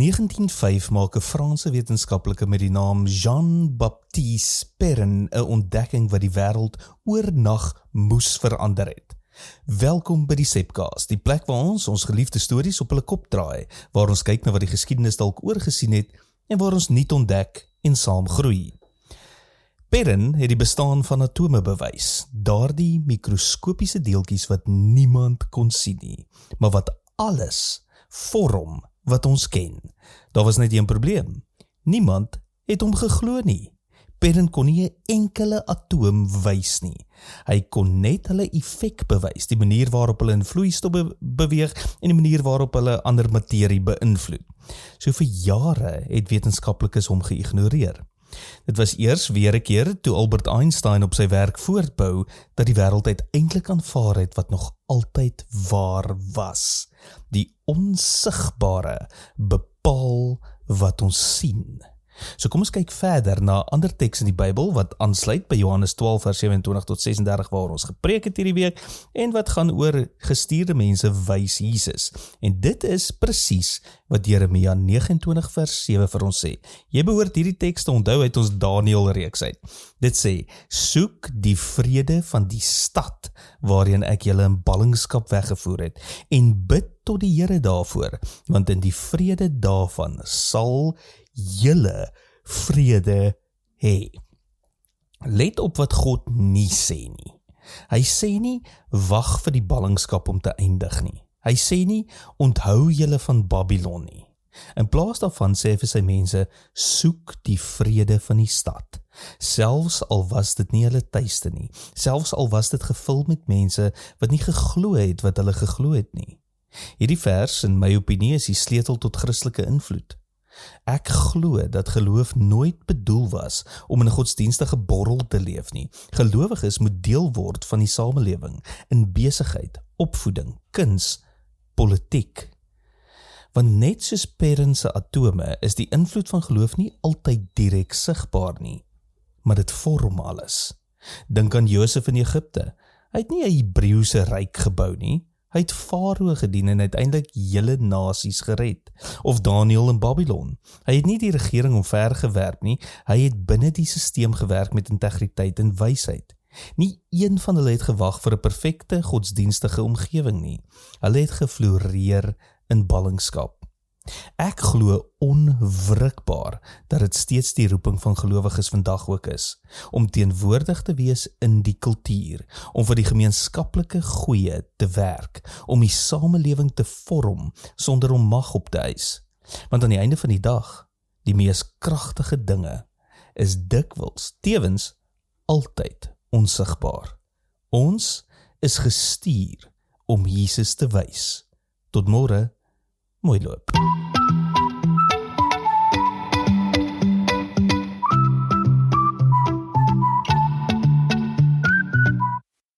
1905 maak 'n Franse wetenskaplike met die naam Jean-Baptiste Perrin 'n ontdekking wat die wêreld oornag moes verander het. Welkom by die Sepcast, die plek waar ons geliefde stories op hulle kop draai, waar ons kyk na wat die geskiedenis dalk oorgesien het en waar ons nuut ontdek en saam groei. Perrin het die bestaan van atome bewys, daardie mikroskopiese deeltjies wat niemand kon sien nie, maar wat alles vorm wat ons ken. Daar was net een probleem. Niemand het hom geglo nie. Perrin kon nie 'n enkele atoom wys nie. Hy kon net hulle effek bewys, die manier waarop hulle in vloeistof beweeg en die manier waarop hulle ander materie beïnvloed. So vir jare het wetenskaplikes hom geïgnoreer. Dit was eers weer 'n keer toe Albert Einstein op sy werk voortbou dat die wêreld uiteindelik aanvaar het wat nog altyd waar was. Die onsigbare bepaal wat ons sien. So kom ons kyk verder na ander teks in die Bybel wat aansluit by Johannes 12 vers 27 tot 36 waar ons gepreek het hierdie week en wat gaan oor gestuurde mense wys Jesus. En dit is presies wat Jeremia 29 vers 7 vir ons sê. Jy behoort hierdie teks te onthou uit ons Daniël reeks uit. Dit sê, soek die vrede van die stad waarheen ek julle in ballingskap weggevoer het en bid tot die Here daarvoor, want in die vrede daarvan sal julle vrede hê. Let op wat God nie sê nie. Hy sê nie, wag vir die ballingskap om te eindig nie. Hy sê nie, onthou julle van Babylon nie. In plaas daarvan sê hy vir sy mense, soek die vrede van die stad. Selfs al was dit nie hulle tuiste nie. Selfs al was dit gevul met mense wat nie geglo het wat hulle geglo het nie. Hierdie vers, in my opinie, is die sleutel tot Christelike invloed. Ek glo dat geloof nooit bedoel was om in 'n godsdienstige borrel te leef nie. Gelowiges moet deel word van die samelewing, in besigheid, opvoeding, kuns, politiek. Want net soos Perrin se atome is die invloed van geloof nie altyd direk sigbaar nie, maar dit vorm alles. Dink aan Josef in Egipte. Hy het nie 'n Hebreëse ryk gebou nie. Hy het Farao gedien en uiteindelik hele nasies gered. Of Daniël in Babylon. Hy het nie die regering omvergewerp nie, hy het binne die sisteem gewerk met integriteit en wysheid. Nie een van hulle het gewag vir 'n perfekte godsdienstige omgewing nie. Hulle het gefloreer in ballingskap. Ek glo onwrikbaar dat dit steeds die roeping van gelowiges vandag ook is, om teenwoordig te wees in die kultuur, om vir die gemeenskaplike goeie te werk, om die samelewing te vorm sonder om mag op te eis. Want aan die einde van die dag, die mees kragtige dinge is dikwels, tewens altyd onsigbaar. Ons is gestuur om Jesus te wys. Tot môre, mooi loop.